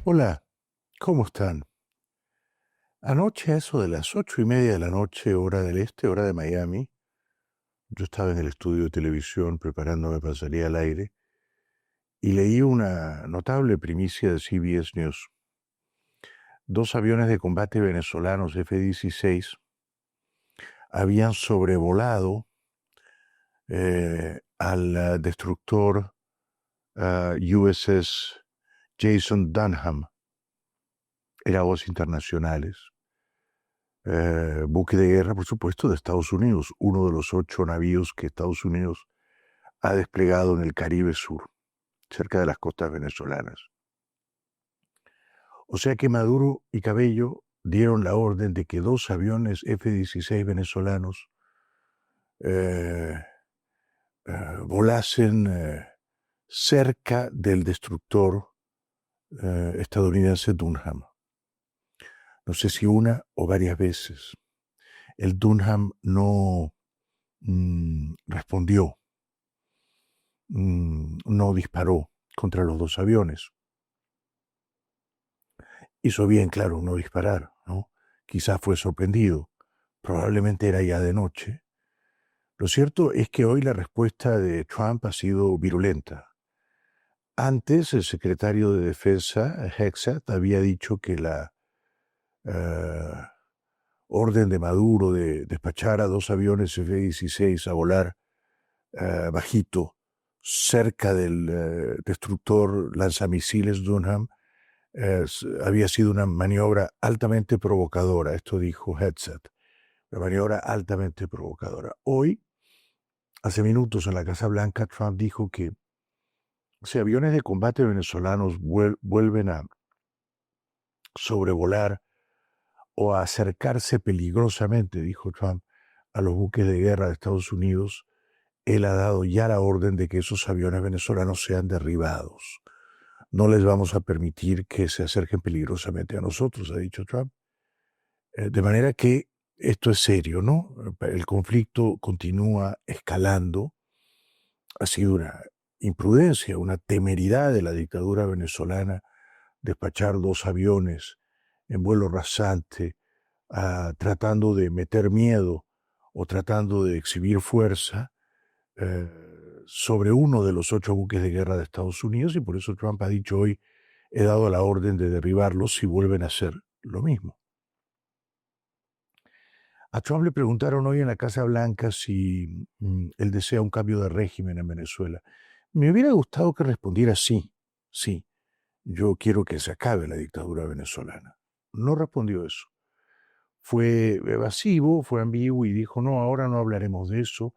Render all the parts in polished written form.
Hola, ¿cómo están? Anoche, a eso de las 8:30 de la noche, hora del este, hora de Miami, yo estaba en el estudio de televisión preparándome para salir al aire y leí una notable primicia de CBS News. Dos aviones de combate venezolanos F-16 habían sobrevolado al destructor USS Jason Dunham, era aguas internacionales. Buque de guerra, por supuesto, de Estados Unidos, uno de los 8 navíos que Estados Unidos ha desplegado en el Caribe Sur, cerca de las costas venezolanas. O sea que Maduro y Cabello dieron la orden de que 2 aviones F-16 venezolanos eh, volasen cerca del destructor estadounidense Dunham. No sé si una o varias veces. El Dunham no respondió, no disparó contra los 2 aviones. Hizo bien, claro, no disparar, ¿no? Quizás fue sorprendido. Probablemente era ya de noche. Lo cierto es que hoy la respuesta de Trump ha sido virulenta. Antes, el secretario de Defensa, Hegseth, había dicho que la orden de Maduro de despachar a 2 aviones F-16 a volar bajito cerca del destructor lanzamisiles Dunham había sido una maniobra altamente provocadora. Esto dijo Hegseth, una maniobra altamente provocadora. Hoy, hace minutos en la Casa Blanca, Trump dijo que si aviones de combate venezolanos vuelven a sobrevolar o a acercarse peligrosamente, dijo Trump, a los buques de guerra de Estados Unidos, él ha dado ya la orden de que esos aviones venezolanos sean derribados. No les vamos a permitir que se acerquen peligrosamente a nosotros, ha dicho Trump. De manera que esto es serio, ¿no? El conflicto continúa escalando. Ha sido una imprudencia, una temeridad de la dictadura venezolana despachar 2 aviones en vuelo rasante, tratando de meter miedo o tratando de exhibir fuerza eh, sobre uno de los 8 buques de guerra de Estados Unidos, y por eso Trump ha dicho hoy, he dado la orden de derribarlos si vuelven a hacer lo mismo. A Trump le preguntaron hoy en la Casa Blanca si él desea un cambio de régimen en Venezuela. Me hubiera gustado que respondiera sí, sí, yo quiero que se acabe la dictadura venezolana. No respondió eso. Fue evasivo, fue ambiguo y dijo, no, ahora no hablaremos de eso.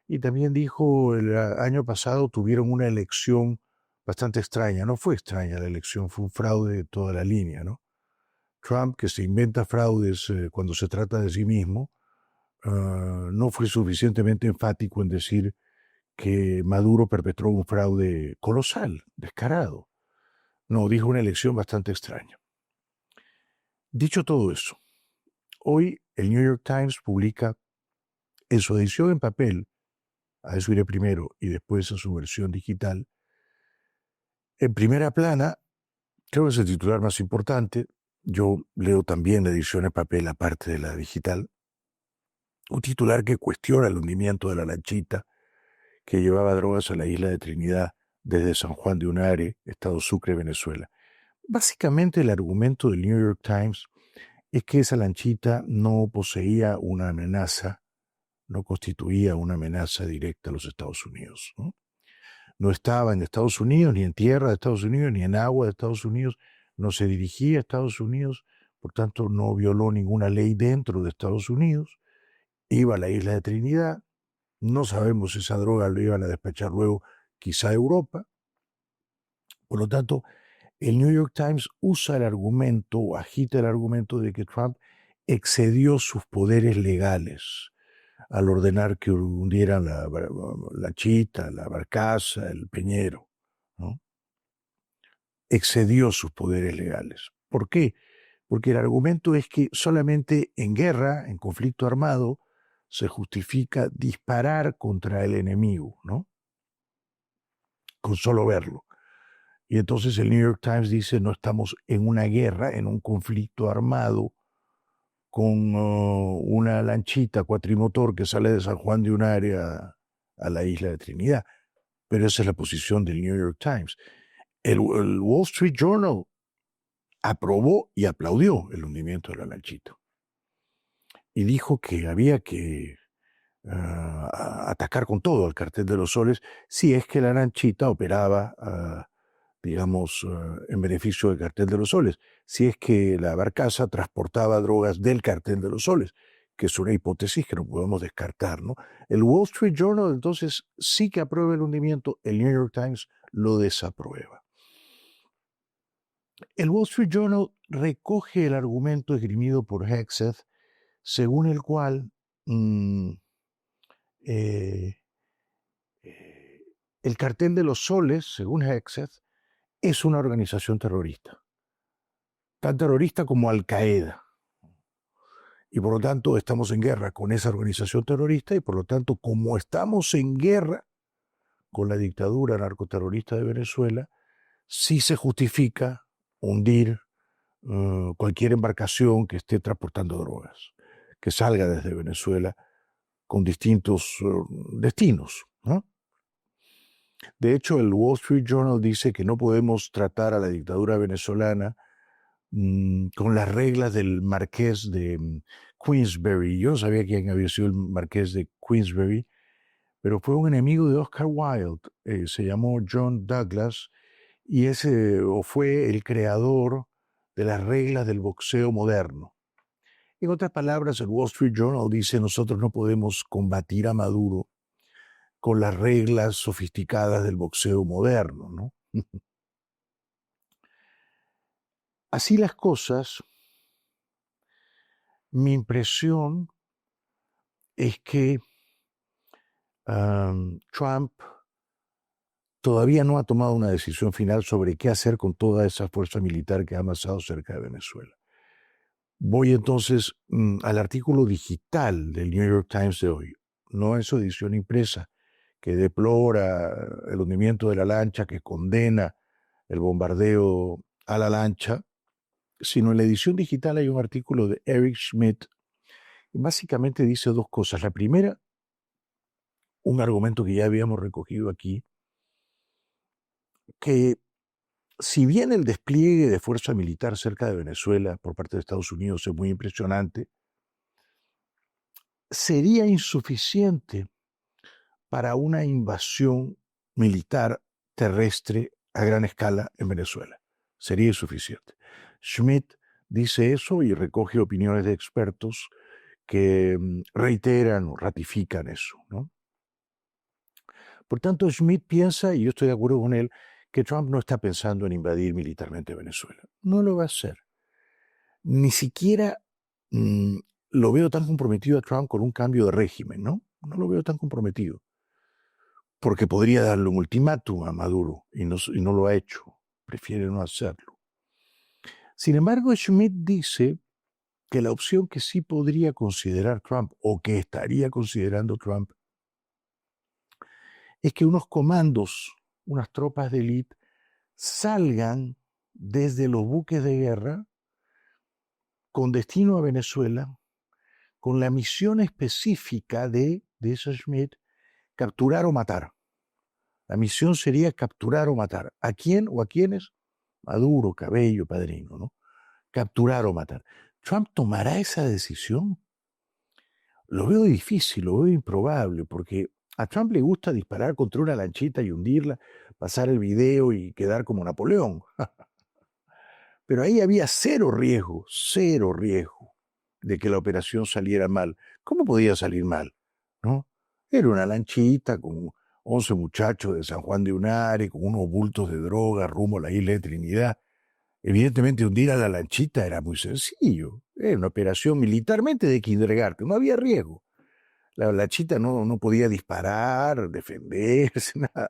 Y también dijo, el año pasado tuvieron una elección bastante extraña. No fue extraña la elección, fue un fraude de toda la línea, ¿no? Trump, que se inventa fraudes cuando se trata de sí mismo, no fue suficientemente enfático en decir que Maduro perpetró un fraude colosal, descarado. No, dijo una elección bastante extraña. Dicho todo eso, hoy el New York Times publica en su edición en papel, a eso iré primero y después en su versión digital, en primera plana, creo que es el titular más importante, yo leo también la edición en papel aparte de la digital, un titular que cuestiona el hundimiento de la lanchita que llevaba drogas a la isla de Trinidad desde San Juan de Unare, estado Sucre, Venezuela. Básicamente el argumento del New York Times es que esa lanchita no poseía una amenaza, no constituía una amenaza directa a los Estados Unidos, ¿no? No estaba en Estados Unidos, ni en tierra de Estados Unidos, ni en agua de Estados Unidos, no se dirigía a Estados Unidos, por tanto no violó ninguna ley dentro de Estados Unidos, iba a la isla de Trinidad, no sabemos si esa droga lo iban a despachar luego quizá a Europa. Por lo tanto, el New York Times usa el argumento o agita el argumento de que Trump excedió sus poderes legales al ordenar que hundieran la chita, la barcaza, el peñero, ¿no? Excedió sus poderes legales. ¿Por qué? Porque el argumento es que solamente en guerra, en conflicto armado, se justifica disparar contra el enemigo, ¿no? Con solo verlo. Y entonces el New York Times dice, no estamos en una guerra, en un conflicto armado con una lanchita cuatrimotor que sale de San Juan de Unare a la isla de Trinidad. Pero esa es la posición del New York Times. El Wall Street Journal aprobó y aplaudió el hundimiento de la lanchita. Y dijo que había que atacar con todo al Cartel de los Soles si es que la lanchita operaba, digamos, en beneficio del Cartel de los Soles, si es que la barcaza transportaba drogas del Cartel de los Soles, que es una hipótesis que no podemos descartar, ¿no? El Wall Street Journal entonces sí que aprueba el hundimiento, el New York Times lo desaprueba. El Wall Street Journal recoge el argumento esgrimido por Hegseth, según el cual el Cartel de los Soles, según Hegseth, es una organización terrorista, tan terrorista como Al-Qaeda. Y por lo tanto estamos en guerra con esa organización terrorista y por lo tanto como estamos en guerra con la dictadura narcoterrorista de Venezuela, sí se justifica hundir cualquier embarcación que esté transportando drogas, que salga desde Venezuela con distintos destinos, ¿no? De hecho, el Wall Street Journal dice que no podemos tratar a la dictadura venezolana con las reglas del marqués de Queensberry. Yo no sabía quién había sido el marqués de Queensberry, pero fue un enemigo de Oscar Wilde. Se llamó John Douglas y fue el creador de las reglas del boxeo moderno. En otras palabras, el Wall Street Journal dice nosotros no podemos combatir a Maduro con las reglas sofisticadas del boxeo moderno, ¿no? Así las cosas, mi impresión es que Trump todavía no ha tomado una decisión final sobre qué hacer con toda esa fuerza militar que ha amasado cerca de Venezuela. Voy entonces al artículo digital del New York Times de hoy, no en su edición impresa, que deplora el hundimiento de la lancha, que condena el bombardeo a la lancha, sino en la edición digital hay un artículo de Eric Schmidt que básicamente dice dos cosas. La primera, un argumento que ya habíamos recogido aquí, que si bien el despliegue de fuerza militar cerca de Venezuela por parte de Estados Unidos es muy impresionante, sería insuficiente para una invasión militar terrestre a gran escala en Venezuela. Sería insuficiente. Schmidt dice eso y recoge opiniones de expertos que reiteran o ratifican eso, ¿no? Por tanto, Schmidt piensa, y yo estoy de acuerdo con él, que Trump no está pensando en invadir militarmente Venezuela. No lo va a hacer. Ni siquiera lo veo tan comprometido a Trump con un cambio de régimen, ¿no? No lo veo tan comprometido. Porque podría darle un ultimátum a Maduro y no lo ha hecho. Prefiere no hacerlo. Sin embargo, Schmidt dice que la opción que sí podría considerar Trump o que estaría considerando Trump es que unos comandos, unas tropas de élite, salgan desde los buques de guerra con destino a Venezuela con la misión específica dice Schmidt, capturar o matar. La misión sería capturar o matar. ¿A quién o a quiénes? Maduro, Cabello, Padrino, ¿no? Capturar o matar. ¿Trump tomará esa decisión? Lo veo difícil, lo veo improbable, porque a Trump le gusta disparar contra una lanchita y hundirla, pasar el video y quedar como Napoleón. Pero ahí había cero riesgo de que la operación saliera mal. ¿Cómo podía salir mal? ¿No? Era una lanchita con 11 muchachos de San Juan de Unare, con unos bultos de droga rumbo a la isla de Trinidad. Evidentemente hundir a la lanchita era muy sencillo. Era una operación militarmente de kindergarten, no había riesgo. La lanchita no podía disparar, defenderse, nada.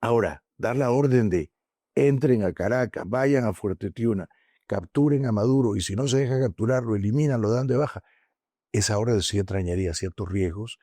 Ahora, dar la orden de entren a Caracas, vayan a Fuerte Tiuna, capturen a Maduro y si no se deja capturar, lo eliminan, lo dan de baja. Esa orden sí entrañaría ciertos riesgos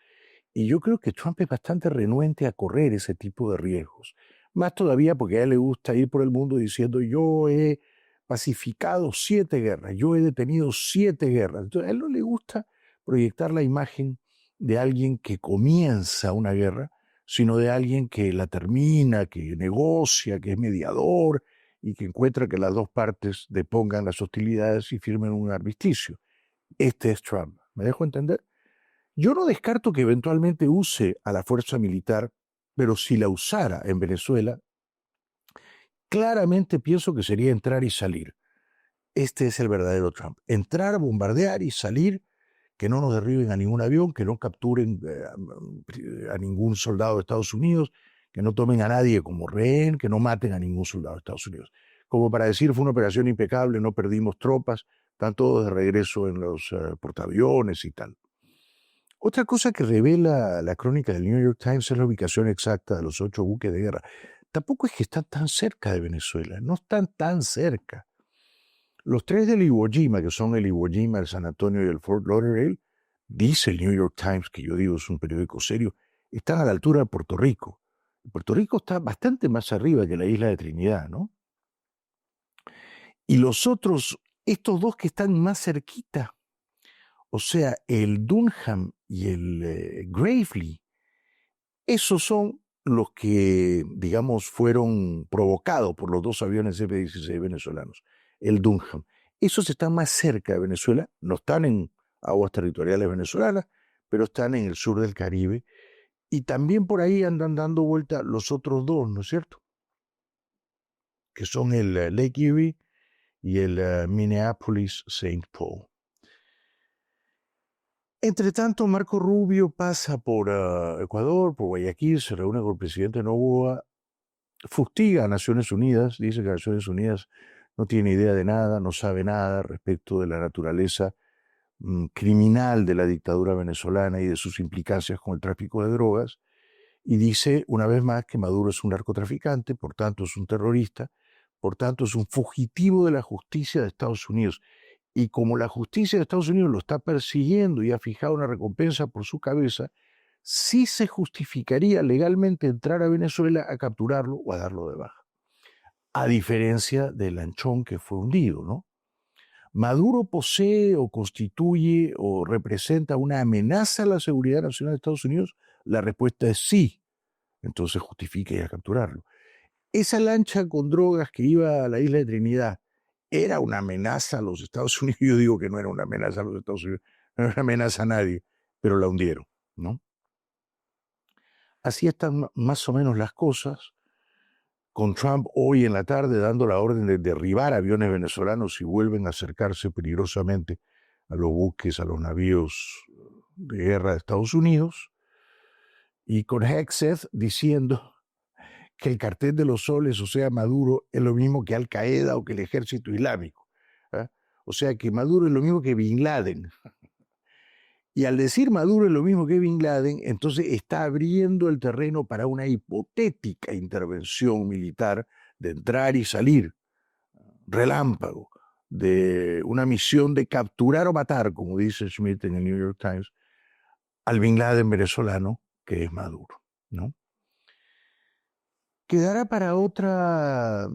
y yo creo que Trump es bastante renuente a correr ese tipo de riesgos. Más todavía porque a él le gusta ir por el mundo diciendo yo he pacificado 7 guerras, yo he detenido 7 guerras. Entonces a él no le gusta proyectar la imagen de alguien que comienza una guerra, sino de alguien que la termina, que negocia, que es mediador y que encuentra que las dos partes depongan las hostilidades y firmen un armisticio. Este es Trump. ¿Me dejo entender? Yo no descarto que eventualmente use a la fuerza militar, pero si la usara en Venezuela, claramente pienso que sería entrar y salir. Este es el verdadero Trump. Entrar, bombardear y salir, que no nos derriben a ningún avión, que no capturen a ningún soldado de Estados Unidos, que no tomen a nadie como rehén, que no maten a ningún soldado de Estados Unidos. Como para decir, fue una operación impecable, no perdimos tropas, están todos de regreso en los portaaviones y tal. Otra cosa que revela la crónica del New York Times es la ubicación exacta de los 8 buques de guerra. Tampoco es que están tan cerca de Venezuela, no están tan cerca. Los 3 del Iwo Jima, que son el Iwo Jima, el San Antonio y el Fort Lauderdale, dice el New York Times, que yo digo es un periódico serio, están a la altura de Puerto Rico. Puerto Rico está bastante más arriba que la isla de Trinidad, ¿no? Y los otros, estos dos que están más cerquita, o sea, el Dunham y el Gravely, esos son los que, digamos, fueron provocados por los 2 aviones F-16 venezolanos, el Dunham. Esos están más cerca de Venezuela, no están en aguas territoriales venezolanas, pero están en el sur del Caribe. Y también por ahí andan dando vuelta los otros 2, ¿no es cierto? Que son el Lake Erie y el Minneapolis-St. Paul. Entre tanto, Marco Rubio pasa por Ecuador, por Guayaquil, se reúne con el presidente Noboa, fustiga a Naciones Unidas, dice que Naciones Unidas no tiene idea de nada, no sabe nada respecto de la naturaleza criminal de la dictadura venezolana y de sus implicancias con el tráfico de drogas, y dice una vez más que Maduro es un narcotraficante, por tanto es un terrorista, por tanto es un fugitivo de la justicia de Estados Unidos. Y como la justicia de Estados Unidos lo está persiguiendo y ha fijado una recompensa por su cabeza, sí se justificaría legalmente entrar a Venezuela a capturarlo o a darlo de baja. A diferencia del lanchón que fue hundido, ¿no? ¿Maduro posee o constituye o representa una amenaza a la seguridad nacional de Estados Unidos? La respuesta es sí. Entonces justifica ir a capturarlo. Esa lancha con drogas que iba a la isla de Trinidad, ¿era una amenaza a los Estados Unidos? Yo digo que no era una amenaza a los Estados Unidos, no era una amenaza a nadie, pero la hundieron, ¿no? Así están más o menos las cosas, con Trump hoy en la tarde dando la orden de derribar aviones venezolanos si vuelven a acercarse peligrosamente a los buques, a los navíos de guerra de Estados Unidos, y con Hegseth diciendo que el cartel de los soles, o sea, Maduro, es lo mismo que Al Qaeda o que el ejército islámico. ¿Eh? O sea, que Maduro es lo mismo que Bin Laden. Y al decir Maduro es lo mismo que Bin Laden, entonces está abriendo el terreno para una hipotética intervención militar de entrar y salir, relámpago, de una misión de capturar o matar, como dice Schmidt en el New York Times, al Bin Laden venezolano, que es Maduro, ¿no? Quedará para otra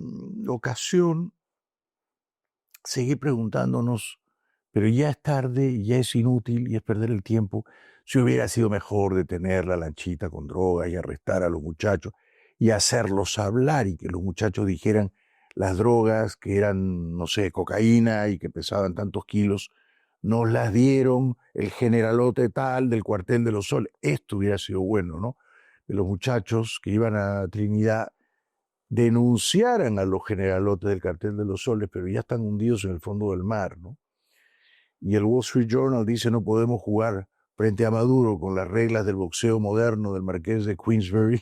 ocasión seguir preguntándonos, pero ya es tarde, ya es inútil y es perder el tiempo. Si hubiera sido mejor detener la lanchita con drogas y arrestar a los muchachos y hacerlos hablar y que los muchachos dijeran las drogas que eran, no sé, cocaína y que pesaban tantos kilos, nos las dieron el generalote tal del cuartel de los Soles. Esto hubiera sido bueno, ¿no? De los muchachos que iban a Trinidad denunciaran a los generalotes del cartel de los Soles, pero ya están hundidos en el fondo del mar, ¿no? Y el Wall Street Journal dice no podemos jugar frente a Maduro con las reglas del boxeo moderno del marqués de Queensberry.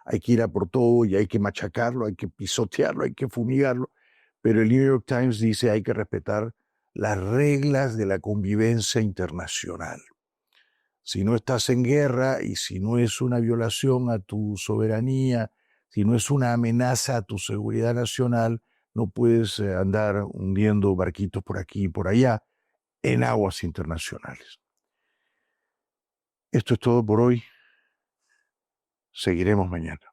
Hay que ir a por todo y hay que machacarlo, hay que pisotearlo, hay que fumigarlo. Pero el New York Times dice hay que respetar las reglas de la convivencia internacional. Si no estás en guerra y si no es una violación a tu soberanía, si no es una amenaza a tu seguridad nacional, no puedes andar hundiendo barquitos por aquí y por allá en aguas internacionales. Esto es todo por hoy. Seguiremos mañana.